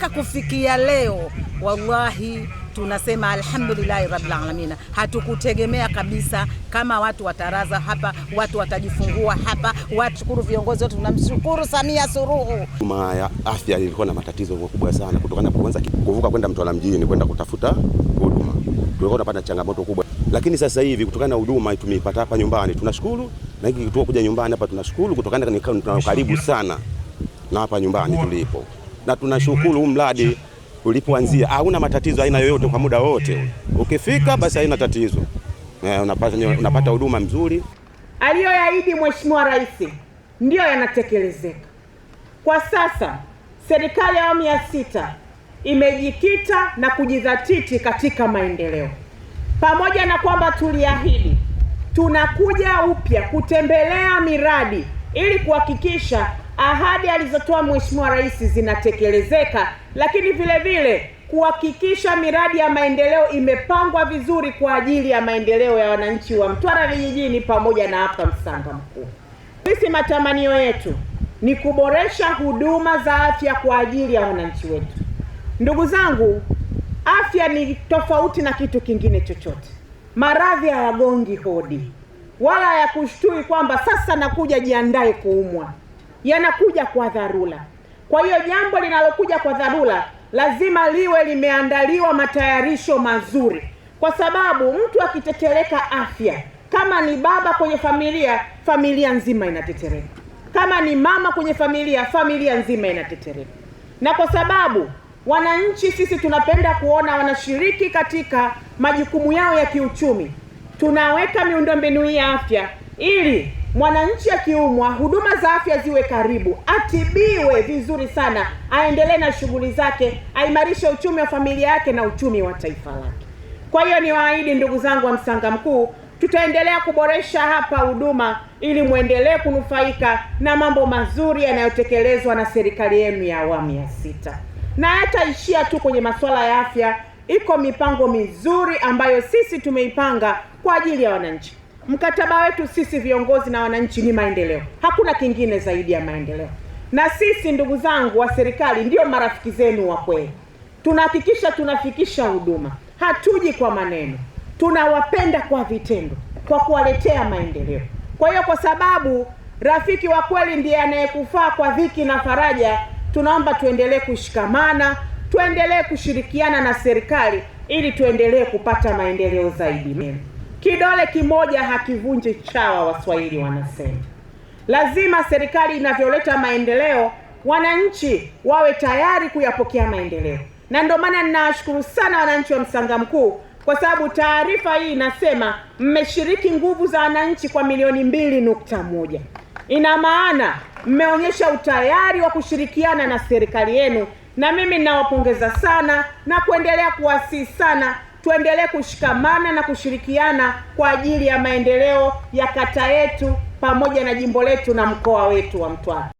Kufikia leo wallahi tunasema alhamdulillahi rabbil alamin. Hatukutegemea kabisa kama watu wataraza hapa, watu watajifungua hapa, washukuru viongozi wetu, tunamshukuru Samia Suluhu. Huduma ya afya ilikuwa na matatizo makubwa sana kutokana kwanza kuvuka kwenda Mtwara mjini kwenda kutafuta huduma. Tulikuwa tunapata changamoto kubwa. Lakini sasa hivi kutokana na huduma tumeipata hapa nyumbani tunashukuru, na hiki kituo kuja nyumbani hapa tunashukuru kutokana na karibu sana na hapa nyumbani tulipo. Na tunashukuru mradi ulipoanzia hauna matatizo aina yoyote kwa muda wote. Ukifika basi haina tatizo. Unapata huduma nzuri. Aliyoyaahidi Mheshimiwa Rais ndio yanatekelezeka. Kwa sasa serikali ya awamu ya 6 imejikita na kujidhatiti katika maendeleo. Pamoja na kwamba tuliahidi, tunakuja upya kutembelea miradi ili kuhakikisha ahadi alizotoa Mheshimiwa Rais zinatekelezeka, lakini vile vile kuhakikisha miradi ya maendeleo imepangwa vizuri kwa ajili ya maendeleo ya wananchi wa Mtwara vijijini pamoja na hapa Msanga Mkuu. Sisi matamanio yetu ni kuboresha huduma za afya kwa ajili ya wananchi wetu. Ndugu zangu, afya ni tofauti na kitu kingine chochote. Maradhi hayagongi hodi wala hayakushtui kwamba sasa nakuja jiandae kuumwa. Yanakuja kwa dharura. Kwa hiyo jambo linalokuja kwa dharura lazima liwe limeandaliwa matayarisho mazuri, kwa sababu mtu akitetereka afya, kama ni baba kwenye familia, familia nzima inatetereka. Kama ni mama kwenye familia, familia nzima inatetereka. Na kwa sababu wananchi sisi tunapenda kuona wanashiriki katika majukumu yao ya kiuchumi, tunaweka miundombinu ya afya ili mwananchi akiumwa huduma za afya ziwe karibu, atibiwe vizuri sana, aendelee na shughuli zake, aimarishe uchumi wa familia yake na uchumi wa taifa lake. Kwa hiyo niwaahidi ndugu zangu wa Msanga Mkuu, tutaendelea kuboresha hapa huduma ili muendelee kunufaika na mambo mazuri yanayotekelezwa na serikali yenu ya awamu ya 6. Na hataishia tu kwenye masuala ya afya, iko mipango mizuri ambayo sisi tumeipanga kwa ajili ya wananchi. Mkataba wetu sisi viongozi na wananchi ni maendeleo. Hakuna kingine zaidi ya maendeleo. Na sisi ndugu zangu wa serikali ndio marafiki zenu wa kweli. Tunahakikisha tunafikisha huduma. Hatuji kwa maneno. Tunawapenda kwa vitendo, kwa kuwaletea maendeleo. Kwa hiyo kwa sababu rafiki wa kweli ndiye anayekufaa kwa dhiki na faraja, tunaomba tuendelee kushikamana, tuendelee kushirikiana na serikali ili tuendelee kupata maendeleo zaidi. Kidole kimoja hakivunji chawa, Waswahili wanasema. Lazima serikali inavyoleta maendeleo, wananchi wawe tayari kuyapokea maendeleo. Na ndio maana ninawashukuru sana wananchi wa Msanga Mkuu, kwa sababu taarifa hii inasema mmeshiriki nguvu za wananchi kwa milioni 2.1. Ina maana mmeonyesha utayari wa kushirikiana na serikali yenu, na mimi ninawapongeza sana na kuendelea kuwasihi sana tuendelee kushikamana na kushirikiana kwa ajili ya maendeleo ya kata yetu pamoja na jimbo letu na mkoa wetu wa Mtwara.